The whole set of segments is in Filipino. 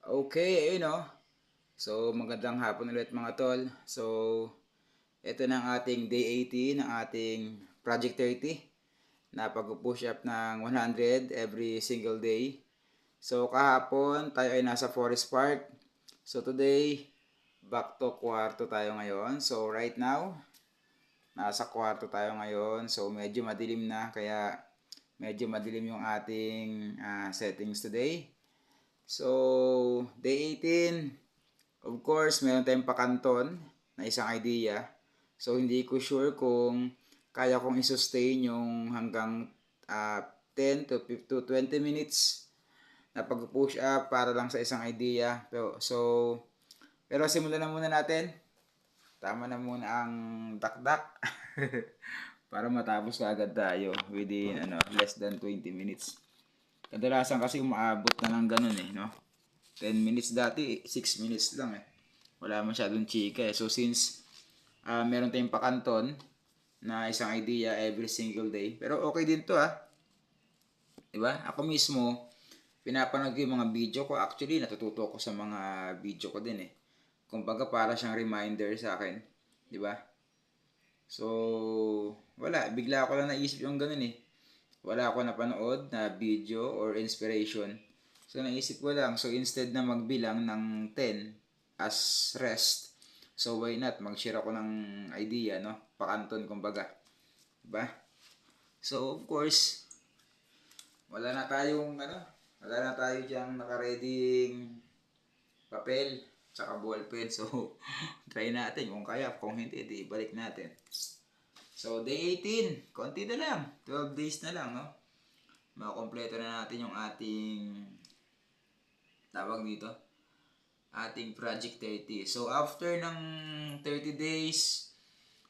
Okay, ayun o. So, magandang hapon ulit mga tol. So, ito na ang ating day 18 ng ating Project 30 na pag-push up ng 100 every single day. So, kahapon tayo ay nasa Forest Park. So, today, back to kwarto tayo ngayon. So, right now, nasa kwarto tayo ngayon. So, medyo madilim na kaya medyo madilim yung ating settings today. So, day 18, of course, meron tayong pakanton na isang idea. So, hindi ko sure kung kaya kong i-sustain yung hanggang 10 to 20 minutes na pag-push up para lang sa isang idea. Pero simulan na muna natin. Tama na muna ang dakdak para matapos agad tayo within less than 20 minutes. Kadalasan kasi umaabot na ng ganun no? 10 minutes dati, 6 minutes lang Wala masyadong chika So since meron tayong pakanton na isang idea every single day. Pero okay din to Diba? Ako mismo, pinapanood ko yung mga video ko. Actually, natututo ko sa mga video ko din Kumbaga para siyang reminder sa akin. Diba? So, wala. Bigla ako lang naisip yung ganun Wala ako napanood na video or inspiration. So, naisip ko lang. So, instead na magbilang ng 10 as rest, so why not mag-share ako ng idea, no? Pakanton, kumbaga. Diba? So, of course, wala na tayo diyang nakareding papel, tsaka ballpen. So, try natin. Kung kaya, kung hindi, di balik natin. So, day 18, konti na lang. 12 days na lang, no? Makakompleto na natin yung ating tawag dito, ating Project 30. So, after ng 30 days,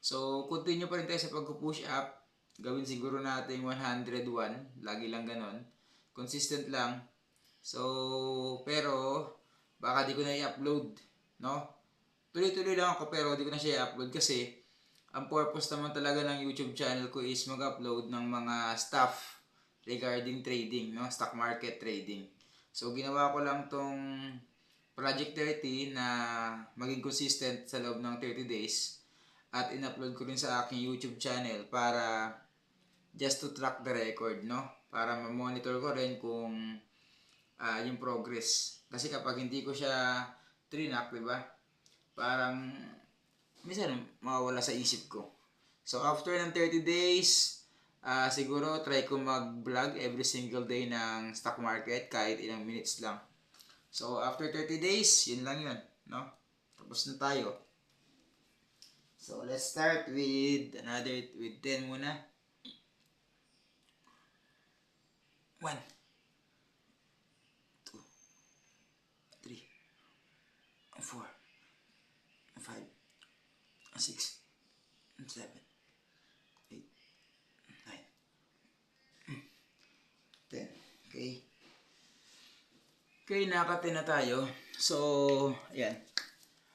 so, continue pa rin tayo sa pag-push up. Gawin siguro natin 101. Lagi lang ganon. Consistent lang. So, pero, baka di ko na i-upload, no? Tuloy-tuloy lang ako pero di ko na siya i-upload kasi ang purpose naman talaga ng YouTube channel ko is mag-upload ng mga stuff regarding trading, no? Stock market trading. So, ginawa ko lang tong Project 30 na maging consistent sa loob ng 30 days at in-upload ko rin sa aking YouTube channel para just to track the record, no? Para ma-monitor ko rin kung yung progress. Kasi kapag hindi ko siya trinak, di ba? Parang minsan mawawala sa isip ko. So after ng 30 days, siguro try ko mag-vlog every single day ng stock market kahit ilang minutes lang. So after 30 days, yun lang yun, no? Tapos na tayo. So let's start with 10 muna. 1 2 3 4 5 6 7 8 9 10. Okay. Okay, nakaka-10 na tayo. So, ayan.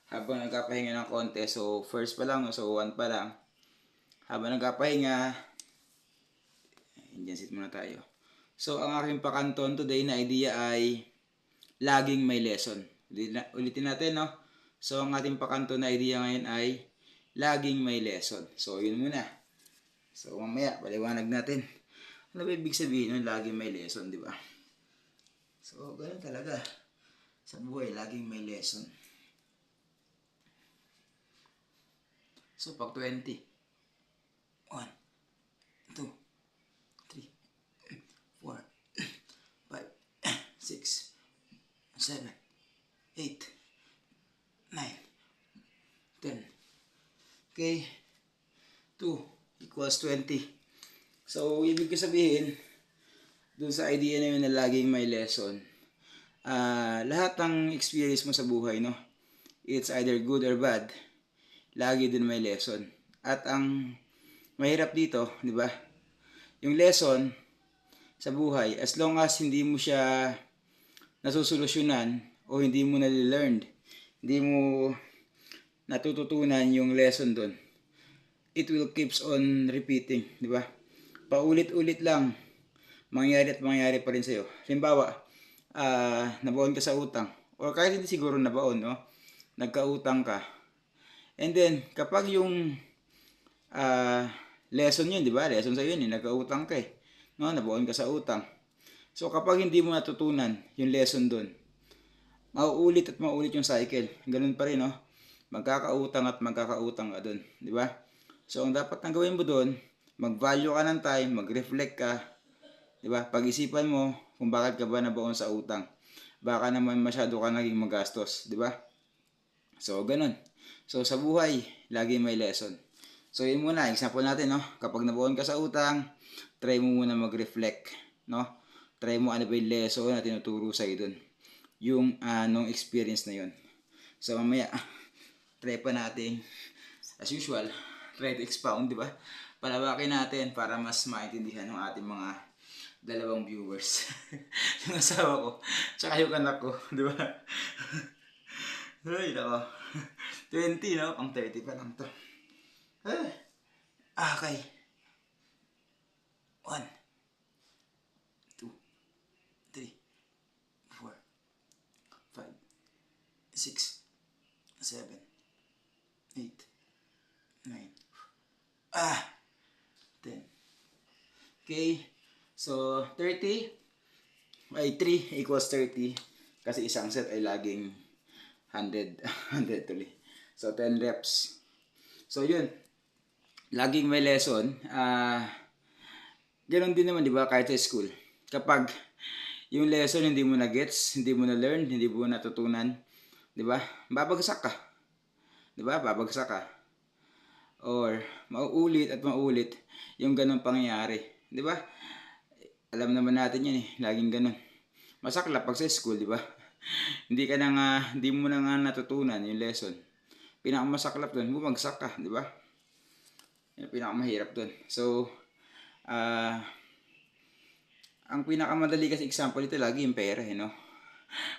Habang nagkapahinga ng konti, so first pa lang, so 1 pa lang. Habang nagkapahinga, sit muna tayo. So, ang aking pakanton today na idea ay laging may lesson. Ulitin natin, no? So, ang ating pakanton na idea ngayon ay laging may lesson. So, yun muna. So, mamaya, paliwanag natin. Ano ba ibig sabihin ng laging may lesson, di ba? So, ganun talaga. Sa buhay, laging may lesson. So, pag 20. 1, 2, 3, 4, 5, 6, 7, 8, 9, 10. Okay. 2 equals 20. So, ibig ko sabihin, dun sa idea na yun na laging may lesson, lahat ng experience mo sa buhay, no? It's either good or bad, lagi din may lesson. At ang mahirap dito, di ba? Yung lesson sa buhay, as long as hindi mo siya nasusolusyonan o hindi mo nalilearned, hindi mo natututunan yung lesson doon, it will keeps on repeating, di ba? Paulit-ulit lang mangyari at mangyari pa rin sa'yo. Halimbawa, nabaon ka sa utang or kahit hindi siguro nabaon, no? Nagkautang ka. And then, kapag yung lesson yun, di ba? Lesson sa yun, nagkautang ka eh. No? Nabaon ka sa utang. So, kapag hindi mo natutunan yung lesson doon, mauulit at mauulit yung cycle. Ganun pa rin, no? Magkakautang at magkakautang ka doon. Di ba? So, ang dapat nang gawin mo doon, mag-value ka ng time, mag-reflect ka. Di ba? Pag-isipan mo kung bakit ka ba nabaon sa utang. Baka naman masyado ka naging magastos. Di ba? So, ganun. So, sa buhay, lagi may lesson. So, yun muna. Example natin, no? Kapag nabaon ka sa utang, try mo muna mag-reflect, no? Try mo ano ba yung lesson na tinuturo sa'yo dun. Yung nung experience na yun. So, mamaya, try pa natin, as usual, try to expound, di ba? Palawakin natin para mas maintindihan ng ating mga dalawang viewers. Yung asawa ko, tsaka yung anak ko, di ba? Ay, nako. 20, no? Pang 30 pa lang to. Ay. Okay. 1, 2, 3, 4, 5, 6, 7, 8, 9, 10. Okay. So, 30 ay 3 equals 30 kasi isang set ay laging 100 100 tuloy. So, 10 reps. So, yun. Laging may lesson. Ganon din naman, di ba, kahit sa school. Kapag yung lesson hindi mo na-gets, hindi mo na-learn, hindi mo natutunan, di ba, babagsak ka. Di ba, babagsak ka. Or, mauulit at maulit yung ganong pangyayari. Di ba? Alam naman natin yan eh. Laging ganon. Masaklap pag sa school, di ba? Hindi mo na nga natutunan yung lesson. Pinakamasaklap doon, bumagsak ka, di ba? Yung pinakamahirap doon. So, ang pinakamadali kasi example ito lagi yung pera, no?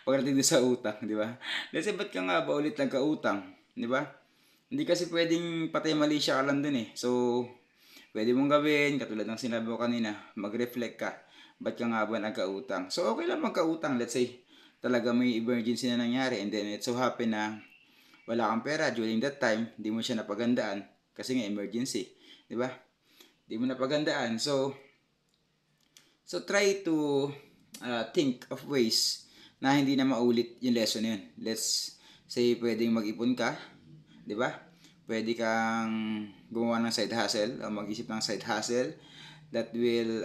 Pagdating doon sa utang, di ba? Kasi ba't ka nga ba ulit nagka-utang, di ba? Hindi kasi pwedeng patay mali siya ka lang dun eh. So, pwede mong gawin, katulad ng sinabi ko kanina, mag-reflect ka. Ba't ka nga ba nagka-utang? So, okay lang magka-utang. Let's say, talaga may emergency na nangyari and then it so happen na wala kang pera during that time, hindi mo siya napagandaan kasi nga emergency. Di ba? Hindi mo napagandaan. So try to think of ways na hindi na maulit yung lesson na yun. Let's say, pwedeng mag-ipon ka. Di ba? Pwede kang gumawa ng side hustle o mag-isip ng side hustle that will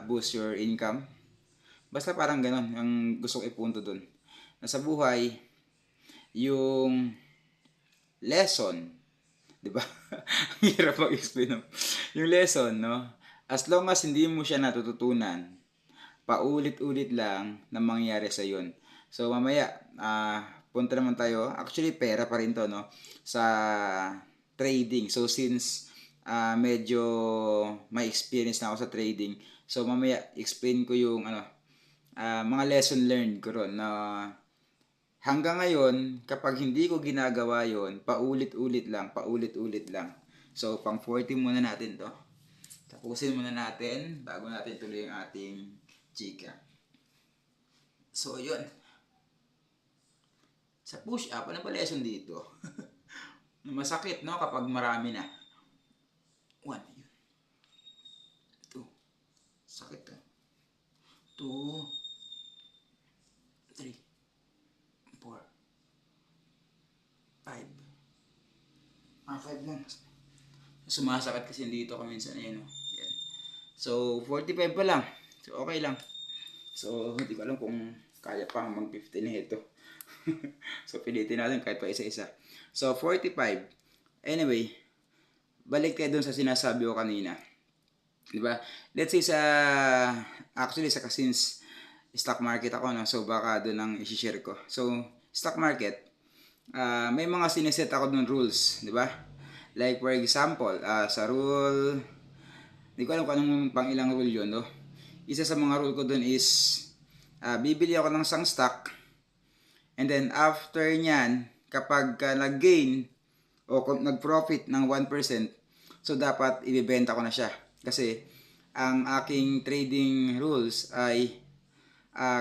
boost your income. Basta parang ganon ang gusto ko ipunto dun. Sa buhay, yung lesson, di ba? Hirap mag-explain. No? Yung lesson, no? As long as hindi mo siya natututunan, paulit-ulit lang na mangyayari sa yun. So, mamaya, punta naman tayo. Actually, pera pa rin to, no? Sa trading. So, since medyo may experience na ako sa trading, so mamaya, explain ko yung mga lesson learned ko ron na hanggang ngayon, kapag hindi ko ginagawa yon, paulit-ulit lang. So, pang 40 muna natin to. Tapusin muna natin bago natin tuloy ang ating chika. So, yun. Sa push-up, ano ba lesson dito? Masakit, no? Kapag marami na. 1, yun. 2. Sakit to. 2. 3, 4, 5. 5 lang. Sumasakit kasi dito kami minsan yan. Yan. So, 45 pa lang. So, okay lang. So, hindi ko alam kung kaya pa mag-15 na ito. So, pilitin natin kahit pa isa-isa. So, 45. Anyway, balik tayo dun sa sinasabi ko kanina. Diba? Let's say actually sa since stock market ako, no? So, baka doon ang isi-share ko. So, stock market, may mga sineset ako doon rules, di ba? Like, for example, sa rule, di ko alam kung anong pang ilang rule yun, no? Isa sa mga rule ko doon is, bibili ako ng isang stock, and then after nyan, kapag nag-gain, o nag-profit ng 1%, so dapat ibibenta ko na siya. Kasi, ang aking trading rules ay,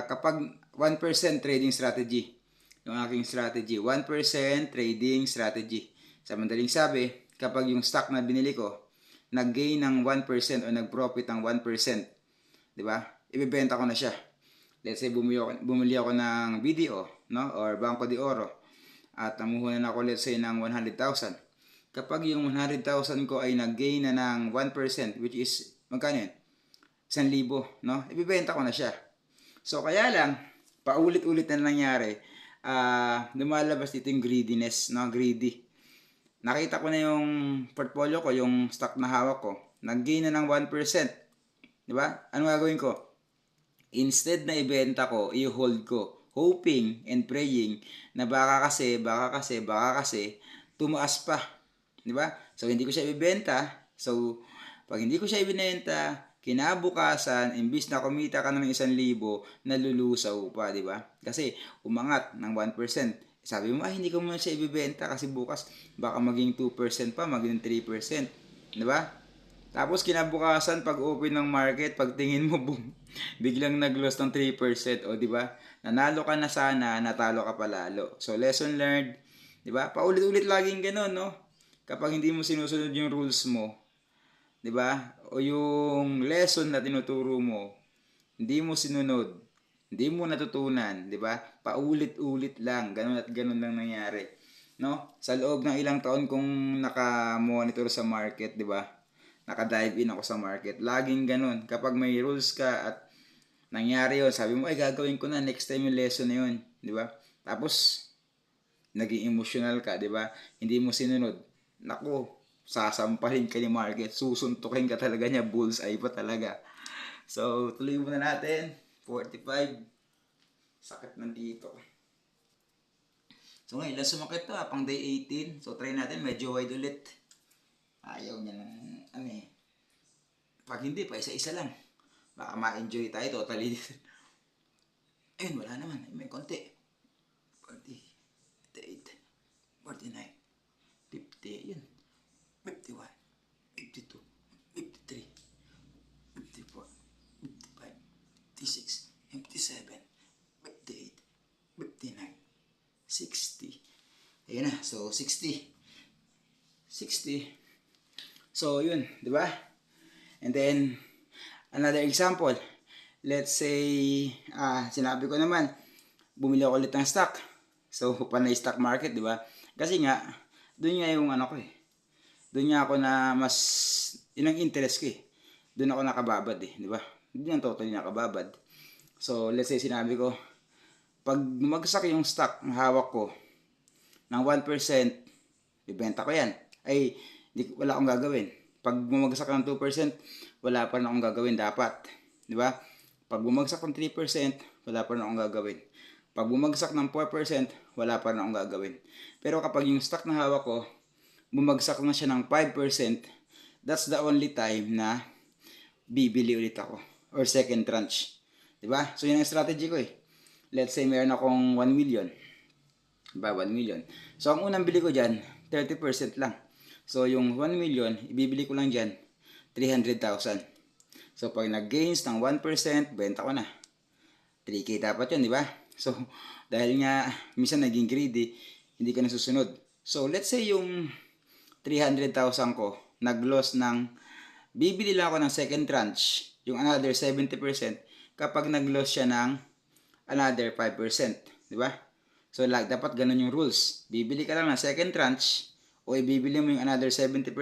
kapag 1% trading strategy, yung aking strategy. 1% trading strategy. Sa madaling sabi, kapag yung stock na binili ko, nag-gain ng 1% o nag-profit ng 1%, di ba? Ibebenta ko na siya. Let's say bumili ako ng BDO, no? Or Banco de Oro. At namuhunan ako let's say ng 100,000. Kapag yung 100,000 ko ay nag-gain na ng 1%, which is magkano yun? 1,000, no? Ibebenta ko na siya. So kaya lang, paulit-ulit na nangyari, lumalabas dito yung greediness, no? Greedy. Nakita ko na yung portfolio ko, yung stock na hawak ko, nag-gain na ng 1%. Di ba? Ano gagawin ko? Instead na ibenta ko, i-hold ko, hoping and praying na baka kasi tumaas pa. Di ba? So hindi ko siya ibenta. So pag hindi ko siya ibenta, kinabukasan, imbis na kumita ka ng 1,000, nalulusaw pa, di ba? Kasi umangat ng 1%. Sabi mo, hindi ko muna siya ibibenta kasi bukas baka maging 2% pa, maging 3%. Di ba? Tapos kinabukasan, pag open ng market, pag tingin mo, boom, biglang nag-loss ng 3%. O, di ba? Nanalo ka na sana, natalo ka pa lalo. So, lesson learned. Di ba? Paulit-ulit laging ganun, no? Kapag hindi mo sinusunod yung rules mo, di ba? O yung lesson na tinuturo mo, hindi mo sinunod, hindi mo natutunan, di ba? Paulit-ulit lang, ganun at ganun lang nangyari. No? Sa loob ng ilang taon kong naka-monitor sa market, di ba? Naka-dive in ako sa market. Laging ganun. Kapag may rules ka at nangyari yun, sabi mo, ay gagawin ko na next time yung lesson na yun, di ba? Tapos naging emotional ka, di ba? Hindi mo sinunod. Naku, sasampahin ka ni market, susuntukin ka talaga niya, bullseye pa talaga. So, tuloy muna natin. 45. Sakit nandito. So, ngayon lang sumakit to, pang day 18. So, try natin, medyo wide ulit. Ayaw niya ng, pag hindi pa, isa-isa lang. Baka ma-enjoy tayo totally. Ayun, wala naman. May konti. 40, 48, 49, 50, yun. 51, 52, 53, 54, 55, 56, 57, 58, 59, 60. Ayun na. So, 60. 60. So, yun. Diba? And then, another example. Let's say, sinabi ko naman, bumili ako ulit ng stock. So, panay stock market, diba? Kasi nga, doon nga yung ano ko eh. Doon nga ako na mas, yun ang interest ko eh. Doon ako nakababad eh, di ba? Hindi yung totally nakababad. So, let's say sinabi ko, pag bumagsak yung stock ng hawak ko ng 1%, ibenta ko yan. Ay, wala akong gagawin. Pag bumagsak ng 2%, wala pa rin akong gagawin dapat. Di ba? Pag bumagsak ng 3%, wala pa rin akong gagawin. Pag bumagsak ng 4%, wala pa rin akong gagawin. Pero kapag yung stock na hawak ko, bumagsak na siya ng 5%, that's the only time na bibili ulit ako. Or second tranche. Diba? So, yun ang strategy ko eh. Let's say, meron akong 1 million. Diba? 1 million. So, ang unang bili ko dyan, 30% lang. So, yung 1 million, ibibili ko lang dyan, 300,000. So, pag nag-gains ng 1%, benta ko na. 3K dapat yun, di ba? So, dahil nga, minsan naging greedy, hindi ka nasusunod. So, let's say yung 300,000 ko, nag-loss ng, bibili lang ako ng second tranche, yung another 70%, kapag nag-loss siya ng another 5%. Di ba? So, dapat ganun yung rules. Bibili ka lang ng second tranche, o ibibili mo yung another 70%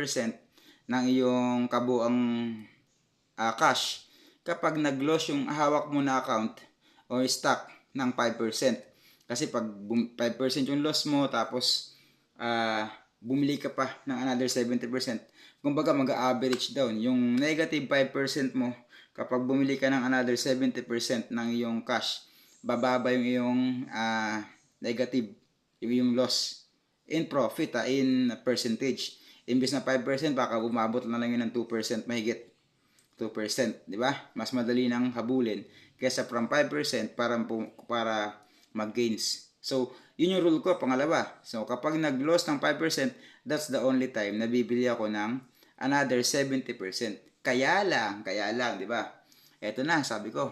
ng iyong kabuang cash kapag nag-loss yung hawak mo na account or stock ng 5%. Kasi pag 5% yung loss mo, tapos bumili ka pa ng another 70%, kumbaga mag-average down. Yung negative 5% mo, kapag bumili ka ng another 70% ng iyong cash, bababa yung iyong negative, yung loss in profit, in percentage. Imbis na 5%, baka bumabot na lang yun ng 2%, mahigit 2%, di ba? Mas madali nang habulin kaysa from 5% para mag-gains. So, yun yung rule ko, pangalawa. So, kapag nag-loss ng 5%, that's the only time na bibili ako ng another 70%. Kaya lang, di ba? Eto na, sabi ko,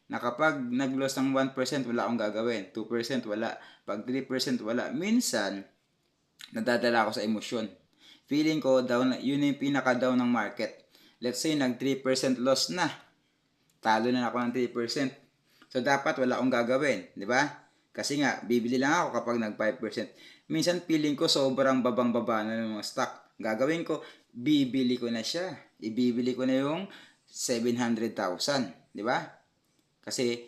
na kapag nag-loss ng 1%, wala akong gagawin. 2%, wala. Pag 3%, wala. Minsan, nadadala ako sa emosyon. Feeling ko, down, yun yung pinaka-down ng market. Let's say, nag 3% loss na. Talo na ako ng 3%. So, dapat wala akong gagawin. Di ba? Kasi nga, bibili lang ako kapag nag 5%. Minsan, feeling ko sobrang babang-baba na ng mga stock. Gagawin ko, bibili ko na siya. Ibibili ko na yung 700,000. Di ba? Kasi,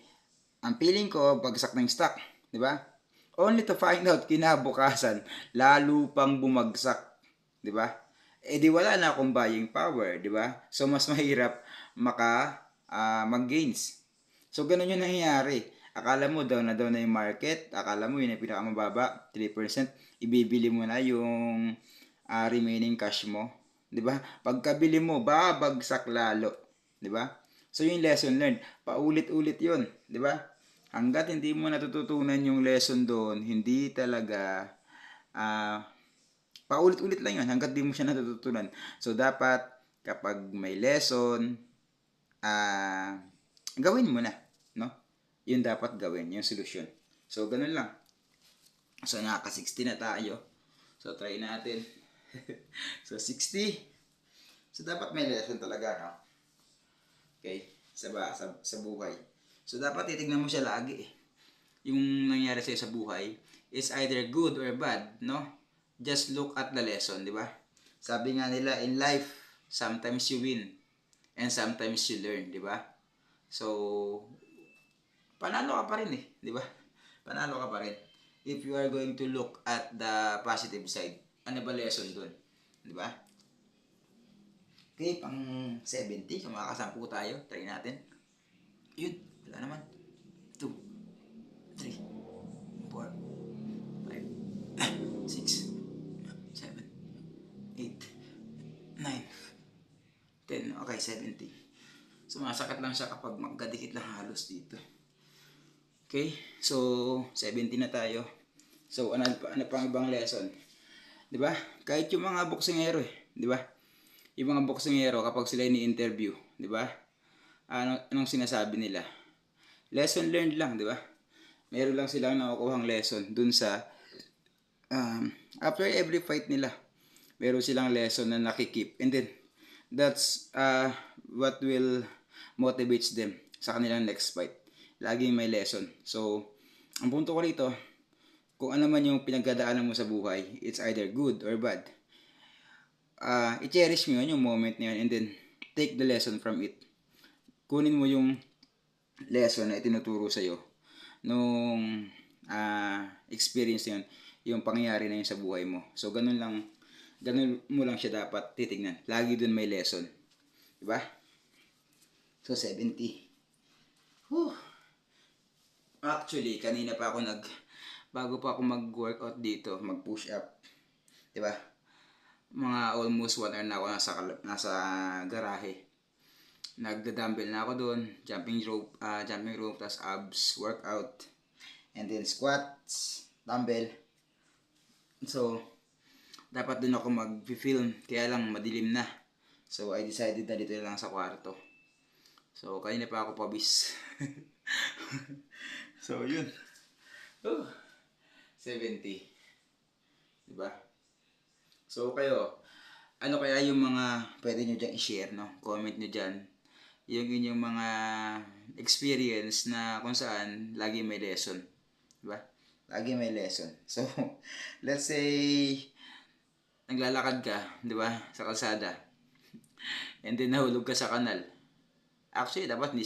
ang feeling ko, bagsak ng stock. Di ba? Only to find out, kinabukasan, lalo pang bumagsak. Di ba? Eh di wala na akong buying power. Di ba? So, mas mahirap mag-gains. So, ganun yung nangyayari. Akala mo down na yung market. Akala mo yun yung pinakamababa, 3%. Ibibili mo na yung remaining cash mo. 'Di ba? Pagkabili mo, babagsak lalo. 'Di ba? So, yung lesson learned, paulit-ulit 'yun, 'di ba? Hangga't hindi mo natututunan yung lesson doon, hindi talaga paulit-ulit lang 'yun hangga't di mo siya natututunan. So, dapat kapag may lesson, gawin mo na, no? Yun dapat gawin, yung solusyon. So, ganun lang. So, nakaka-60 na tayo. So, try natin. So, 60. So, dapat may lesson talaga, no? Okay? Sa buhay. So, dapat titignan mo siya lagi. Yung nangyari sa'yo sa buhay is either good or bad, no? Just look at the lesson, di ba? Sabi nga nila, in life, sometimes you win and sometimes you learn, di ba? So, panalo ka pa rin eh, di ba? Panalo ka pa rin. If you are going to look at the positive side, ano ba lesson dun? Di ba? Okay, pang 70, so makakasampu tayo. Try natin. Yun, wala naman. 2, 3, 4, 5, 6, 7, 8, 9, 10. Okay, 70. Sumasakit lang siya kapag magkadikit lang halos dito. Okay, so 70 na tayo. So ano pang ibang lesson? 'Di ba? Kahit yung mga boksingero 'di ba? Yung mga boksingero kapag sila ini-interview, 'di ba? Anong sinasabi nila? Lesson learned lang, 'di ba? Meron lang silang nakukuhang lesson dun sa after every fight nila. Meron silang lesson na nakikip. And then that's what will motivates them sa kanilang next fight. Laging may lesson. So, ang punto ko rito, kung ano man yung pinagdadaanan mo sa buhay, it's either good or bad. I-cherish mo yun, yung moment na yun, and then take the lesson from it. Kunin mo yung lesson na itinuturo sa'yo nung experience na yun, yung pangyayari na yun sa buhay mo. So, ganun mo lang siya dapat titignan. Lagi dun may lesson. Diba? So, 70. Whew. Actually, kanina pa ako bago pa ako mag-workout dito, mag-push up. 'Di ba? Mga almost 1 hour na ako nasa garahe. Nagda-dumbbell na ako doon, jumping rope, tas abs workout. And then squats, dumbbell. So, dapat doon ako mag-film, kaya lang madilim na. So, I decided na dito lang sa kwarto. So, kanina pa ako pabis. So, yun. 70. Diba? So, kayo, ano kaya yung mga pwede nyo dyan i-share, no? Comment nyo dyan. Yung inyong mga experience na kung saan lagi may lesson. Diba? Lagi may lesson. So, let's say, naglalakad ka, diba? Sa kalsada. And then, nahulog ka sa kanal. Actually, dapat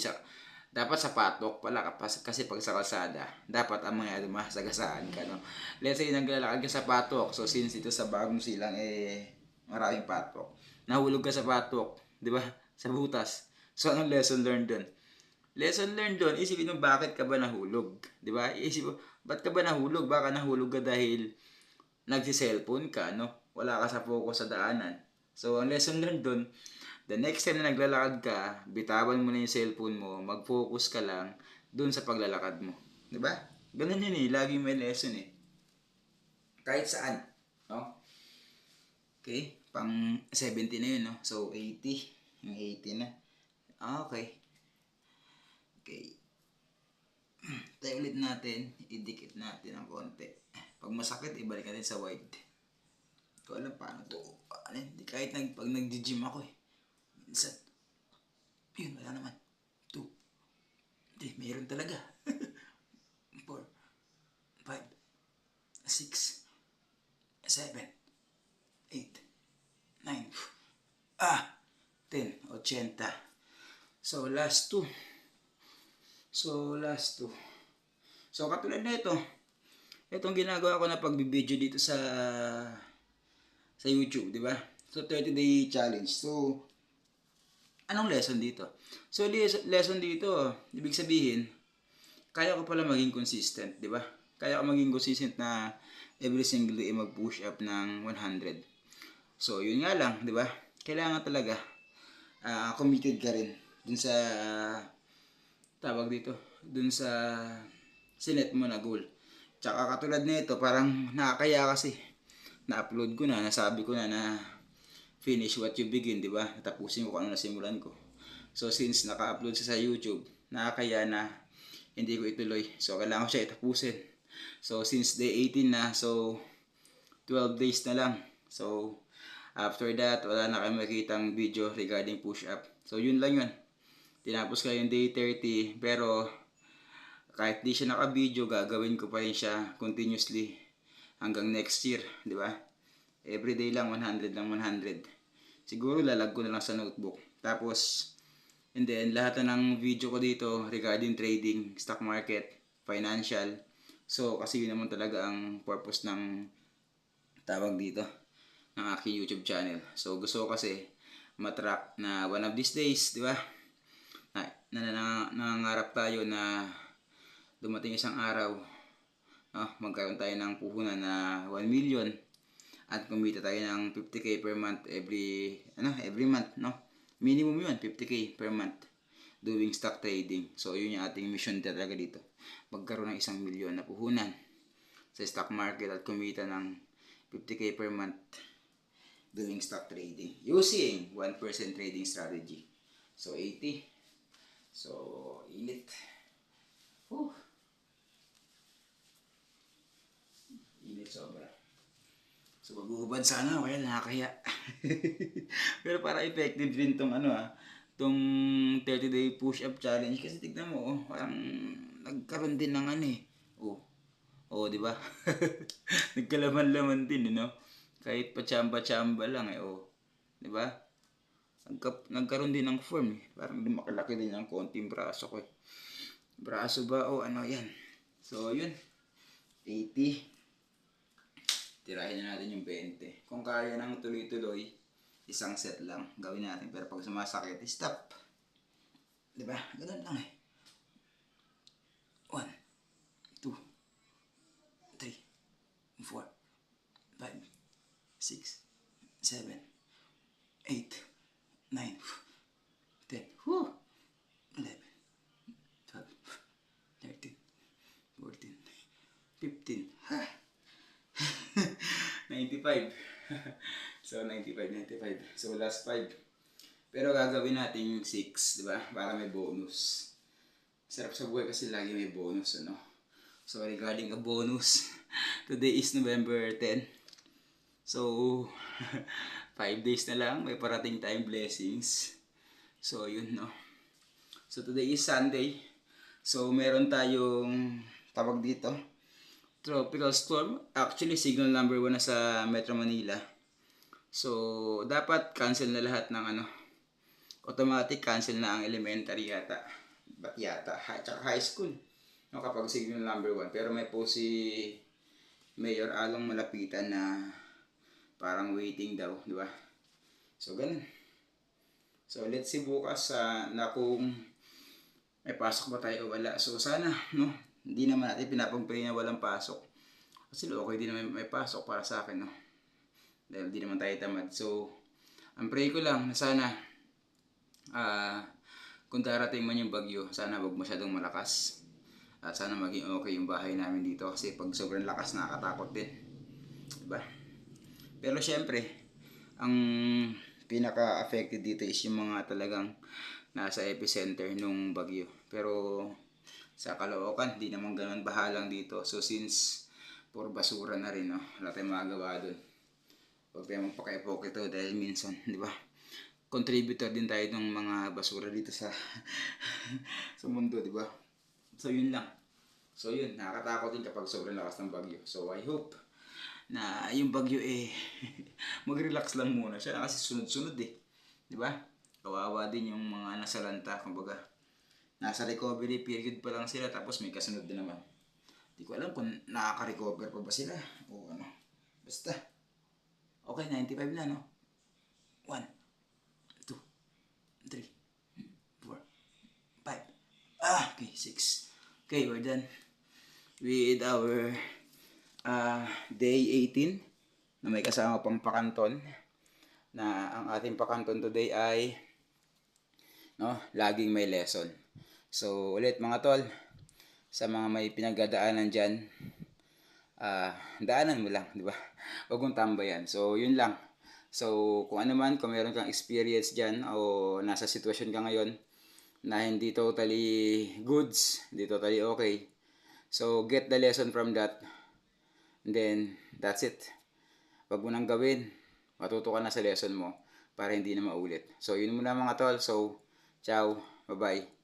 sa patok pala kasi pag sa kalsada, dapat ang mga masagasaan ka, no? Let's say naglalakad ka sa patok. So since ito sa bagong silang maraming patok. Nahulog ka sa patok, 'di ba? Sa butas. So anong lesson learned doon? Lesson learned doon, isipin mo bakit ka ba nahulog, 'di ba? Isipin mo, ba't ka ba nahulog? Baka nahulog ka dahil nagsi-cellphone ka, no? Wala ka sa focus sa daanan. So ang lesson learned doon, the next time na naglalakad ka, bitawan mo na yung cellphone mo, mag-focus ka lang dun sa paglalakad mo. 'Di ba? Ganun yun eh, lagi may lesson eh. Kahit saan, no? Okay, pang 70 na yun, no? So 80, yung 80 na. Okay. Okay. Tayo ulit natin, idikit natin ng konti. Pag masakit, ibalik natin sa wide. Ko alam paano to. Ano, hindi kahit pag nag-gym ako eh. Minsan, yun, wala naman. 2. Hindi, mayroon talaga. 4, 5, 6, 7, 8, 9, 10, 80. So, last 2. So, katulad na ito, itong ginagawa ko na pagbibideo dito sa YouTube, di ba? So, 30-day challenge. So, anong lesson dito? So, lesson dito, ibig sabihin, kaya ko pala maging consistent, di ba? Kaya ko maging consistent na every single day mag-push up ng 100. So, yun nga lang, di ba? Kailangan talaga committed ka rin dun sa tawag dito, dun sa sinet mo na goal. Tsaka katulad nito, parang nakakaya kasi na-upload ko na, nasabi ko na finish what you begin, di ba? Natapusin ko kung ano nasimulan ko. So since naka-upload siya sa YouTube, nakakaya na hindi ko ituloy. So kailangan ko siya itapusin. So since day 18 na, so 12 days na lang. So after that, wala na kayo makitang video regarding push-up. So yun lang yun. Tinapos ko yung day 30, pero kahit di siya naka-video, gagawin ko pa rin siya continuously hanggang next year, di ba? Everyday lang 100 lang 100. Siguro lalag ko na lang sa notebook. Tapos and then lahat na ng video ko dito regarding trading, stock market, financial. So kasi yun naman talaga ang purpose ng tawag dito ng aking YouTube channel. So gusto ko kasi matrack na one of these days, di ba? Nangangarap tayo na dumating isang araw, magkaroon tayo ng puhunan na 1 million at kumita tayo ng 50k per month every month, no? Minimum yun, 50k per month doing stock trading. So yun yung ating mission talaga dito. Magkaroon ng 1 million na puhunan sa stock market at kumita ng 50k per month doing stock trading using 1% trading strategy. So 80. So, init. Init sobra. So, maghuhubad sana, kaya nakakaya. Pero para effective din tong tong 30-day push-up challenge. Kasi tignan mo, parang nagkaroon din ng di ba? Nagkalaman-laman din, Kahit pa-chamba-chamba lang, di ba? Nagkaroon din ng form eh. Parang makalaki din ang konting braso ko eh. Braso ba o ano yan. So yun. 80. Tirahin na natin yung 20. Kung kaya nang tuloy-tuloy, isang set lang gawin natin. Pero pag sumasakit, stop. Diba? Ganun lang eh. 1, 2, 3, 4, 5, 6, 7, 8, 9, 10, 11, 12, 13, 14, 15, 95. So 95. So last 5. Pero gagawin natin 6, di ba? Para may bonus. Sarap sa buhay kasi lagi may bonus, So regarding a bonus, today is November 10. So 5 days na lang, may parating tayong blessings. So yun, So today is Sunday. So meron tayong tawag dito, tropical storm. Actually signal number 1 na sa Metro Manila. So dapat cancel na lahat ng automatic cancel na ang elementary yata. Ba't yata? Tsaka high school. Kapag signal number 1. Pero may po si Mayor Along Malapitan na parang waiting daw, di ba? So ganun. So let's see bukas na kung may pasok ba tayo o wala. So sana, hindi naman natin pinapag-pray na walang pasok. Kasi okay din naman may pasok para sa akin, Dahil di naman tayo tamad. So, ang pray ko lang na sana kung darating man yung bagyo, sana wag masyadong malakas. At sana maging okay yung bahay namin dito kasi pag sobrang lakas nakakatakot din. Diba? Pero syempre, ang pinaka-affected dito is yung mga talagang nasa epicenter nung bagyo. Pero Sa Caloocan, di naman ganun bahalang dito. So since puro basura na rin, no? Wala tayong magagawa doon. Huwag tayong magpaka-epoke ito dahil minsan, di ba? Contributor din tayo ng mga basura dito sa sa mundo, di ba? So yun lang. So yun, nakakatakot din kapag sobrang lakas ng bagyo. So I hope na yung bagyo mag-relax lang muna siya kasi sunod-sunod eh. Di ba? Kawawa din yung mga nasalanta, kumbaga. Nasa recovery period pa lang sila tapos may kasunod din naman. Di ko alam kung nakaka-recover pa ba sila o ano. Basta. Okay, 95 na, no? 1, 2, 3, 4, 5. Okay, 6. Okay, we're done with our day 18 na may kasama pang pakanton, na ang ating pakanton today ay laging may lesson. So ulit mga tol, sa mga may pinagdadaanan dyan, daanan mo lang, di ba? Huwag mong tambayan. So yun lang. So kung ano man, kung meron kang experience dyan o nasa sitwasyon ka ngayon na hindi totally goods, hindi totally okay, so get the lesson from that. And then that's it. Wag mo nang gawin. Matuto ka na sa lesson mo para hindi na maulit. So yun muna mga tol. So ciao. Bye-bye.